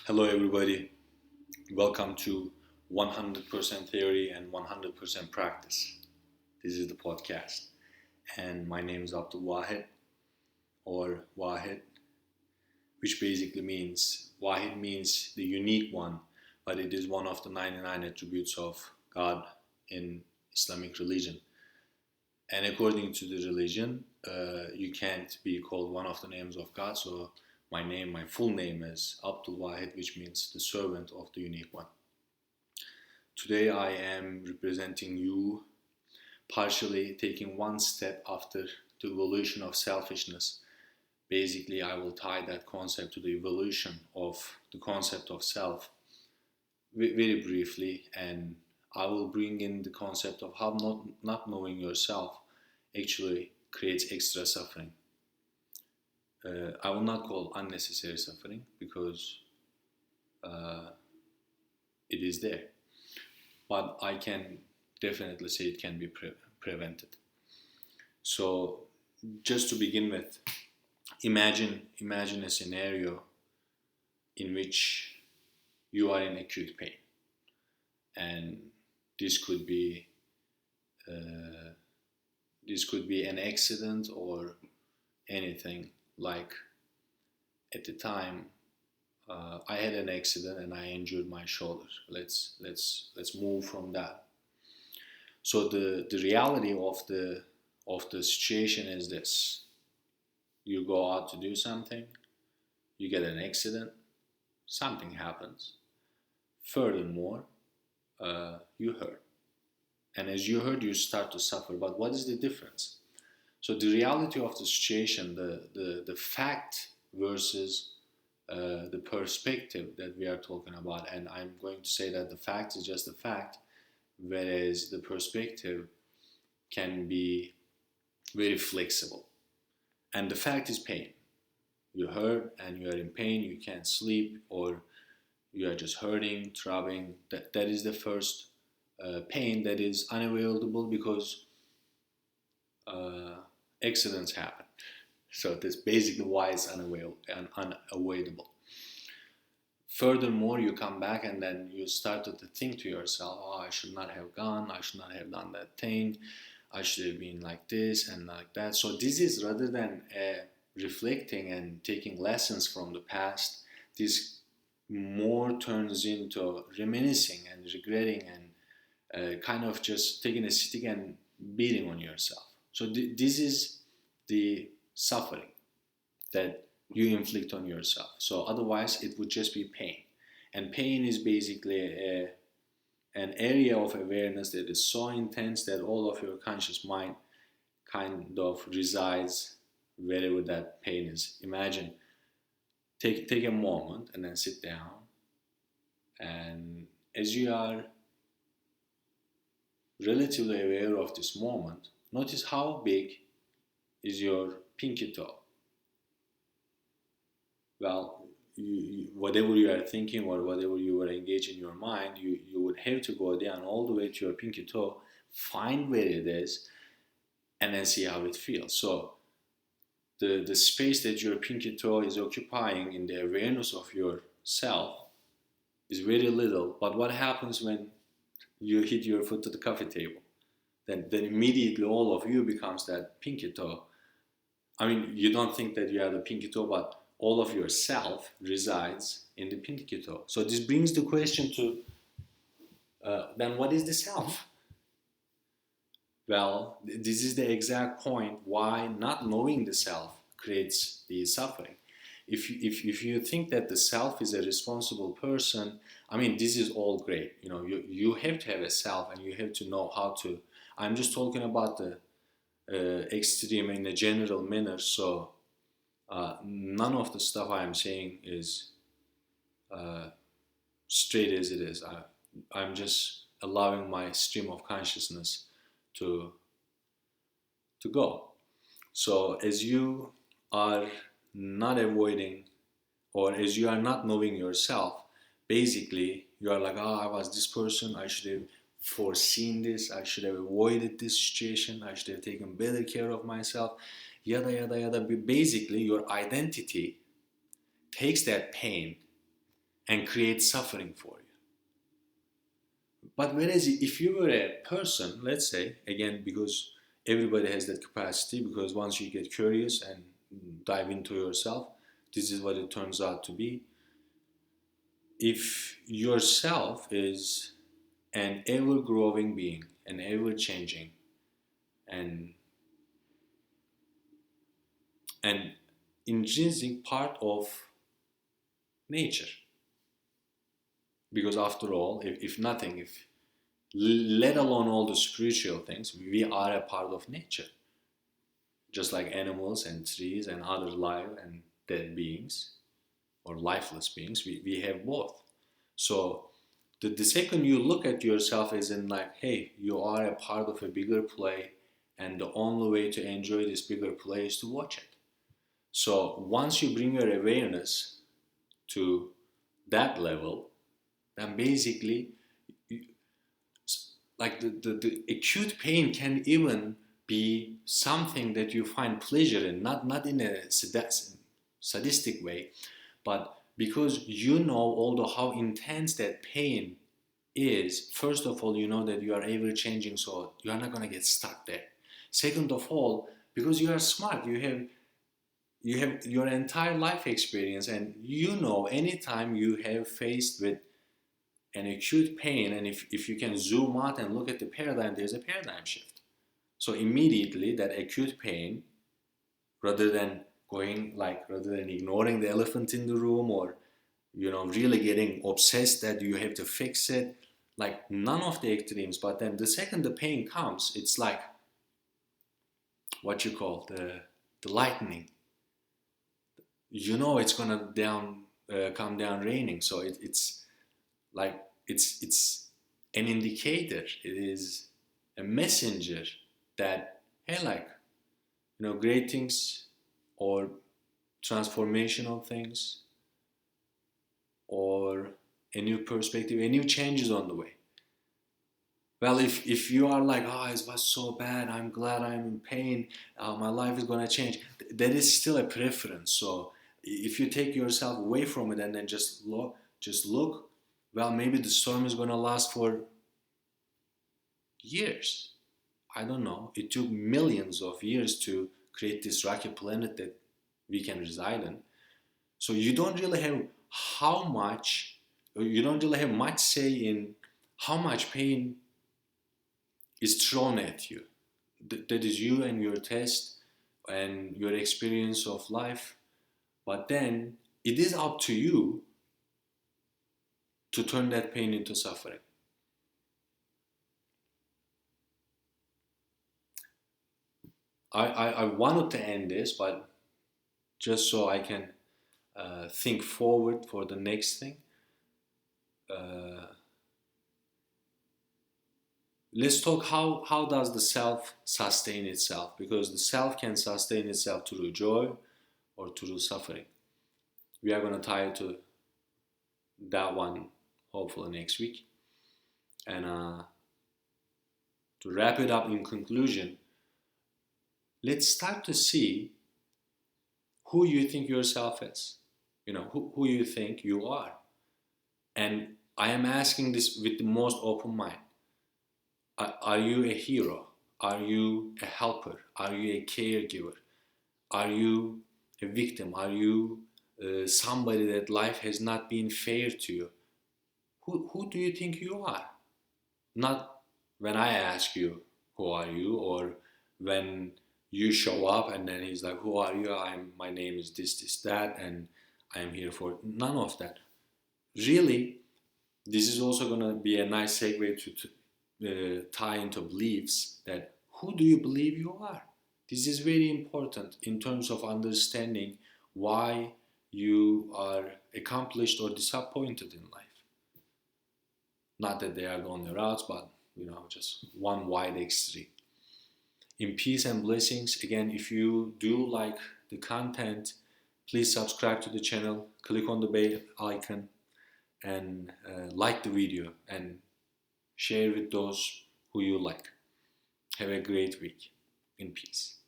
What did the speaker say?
Hello, everybody. Welcome to 100% Theory and 100% Practice. This is the podcast, and my name is Abdul Wahid or Wahid, which basically means Wahid means the unique one, but it is one of the 99 attributes of God in Islamic religion. And according to the religion, you can't be called one of the names of God. So my full name is Abdul Wahid, which means the servant of the unique one. Today I am representing you, partially taking one step after the evolution of selfishness. Basically, I will tie that concept to the evolution of the concept of self very briefly, and I will bring in the concept of how not knowing yourself actually creates extra suffering. I will not call unnecessary suffering because uh, it is there, but I can definitely say it can be prevented. So, just to begin with, imagine a scenario in which you are in acute pain, and this could be uh, this could be an accident or anything. Like at the time, I had an accident and I injured my shoulder. Let's move from that. So the reality of the situation is this: you go out to do something, you get an accident, something happens. Furthermore, you hurt, and as you hurt, you start to suffer. But what is the difference? So the reality of the situation, the fact versus the perspective that we are talking about, and I'm going to say that the fact is just a fact, whereas the perspective can be very flexible. And the fact is pain. You hurt and you are in pain, you can't sleep, or you are just hurting, throbbing. That is the first pain that is unavoidable because uh, accidents happen. So that's basically why it's unavoidable. Furthermore, you come back and then you started to think to yourself, oh, I should not have gone, I should not have done that thing, I should have been like this and like that. So this is rather than reflecting and taking lessons from the past, this more turns into reminiscing and regretting and kind of just taking a stick and beating on yourself. So this is the suffering that you inflict on yourself. So otherwise, it would just be pain. And pain is basically an area of awareness that is so intense that all of your conscious mind kind of resides wherever that pain is. Imagine, take a moment and then sit down. And as you are relatively aware of this moment, notice how big is your pinky toe. Well, whatever you are thinking or whatever you are engaged in your mind, you would have to go down all the way to your pinky toe, find where it is, and then see how it feels. So the space that your pinky toe is occupying in the awareness of yourself is very little. But what happens when you hit your foot to the coffee table? Then immediately all of you becomes that pinky toe. I mean, you don't think that you have the pinky toe, but all of yourself resides in the pinky toe. So this brings the question to then what is the self? Well, this is the exact point why not knowing the self creates the suffering. If you think that the self is a responsible person, I mean, this is all great. You have to have a self and you have to know how to. I'm just talking about the extreme in a general manner. So none of the stuff I am saying is uh, straight as it is. I'm just allowing my stream of consciousness to go. So as you are not avoiding, or as you are not knowing yourself, basically you are like, oh, I was this person, I should have foreseen this, I should have avoided this situation, I should have taken better care of myself, yada yada yada. Basically your identity takes that pain and create suffering for you. But whereas if you were a person, let's say, again, because everybody has that capacity, because once you get curious and dive into yourself, this is what it turns out to be. If yourself is an ever-growing being, an ever-changing, and an intrinsic part of nature, because after all, if nothing, if let alone all the spiritual things, we are a part of nature, just like animals and trees and other live and dead beings or lifeless beings. We have both. So the second you look at yourself as in like, hey, you are a part of a bigger play, and the only way to enjoy this bigger play is to watch it. So once you bring your awareness to that level, then basically, like the acute pain can even be something that you find pleasure in, not in a sadistic way, but because you know, although how intense that pain is, first of all, you know that you are ever changing, so you are not going to get stuck there. Second of all, because you are smart, you have your entire life experience, and you know anytime you have faced with an acute pain, and if you can zoom out and look at the paradigm, there's a paradigm shift. So immediately that acute pain, rather than ignoring the elephant in the room, or really getting obsessed that you have to fix it, like none of the extremes. But then the second the pain comes, it's like what you call the lightning. It's gonna come down raining. So it's like it's an indicator. It is a messenger that, hey, like, great things or transformational things or a new perspective, a new change is on the way. Well, if you are like, oh, it was so bad, I'm glad I'm in pain, my life is going to change, that is still a preference. So if you take yourself away from it and then just look, well, maybe the storm is going to last for years. I don't know. It took millions of years to create this rocky planet that we can reside in. So you don't really have much say in how much pain is thrown at you. That is you and your test and your experience of life. But then it is up to you to turn that pain into suffering. I wanted to end this, but just so I can think forward for the next thing. Let's talk how does the self sustain itself, because the self can sustain itself through joy or through suffering. We are going to tie it to that one hopefully next week. And to wrap it up in conclusion, let's start to see who you think yourself is. Who you think you are. And I am asking this with the most open mind. Are you a hero? Are you a helper? Are you a caregiver? Are you a victim? Are you somebody that life has not been fair to you? Who do you think you are? Not when I ask you, who are you? Or when you show up and then he's like, who are you? My name is this, that, and I'm here for none of that. Really, this is also going to be a nice segue to tie into beliefs, that who do you believe you are? This is very important in terms of understanding why you are accomplished or disappointed in life. Not that they are the only routes, but just one wide extreme. In peace and blessings. Again, if you do like the content, please subscribe to the channel, click on the bell icon, and like the video and share with those who you like. Have a great week. In peace.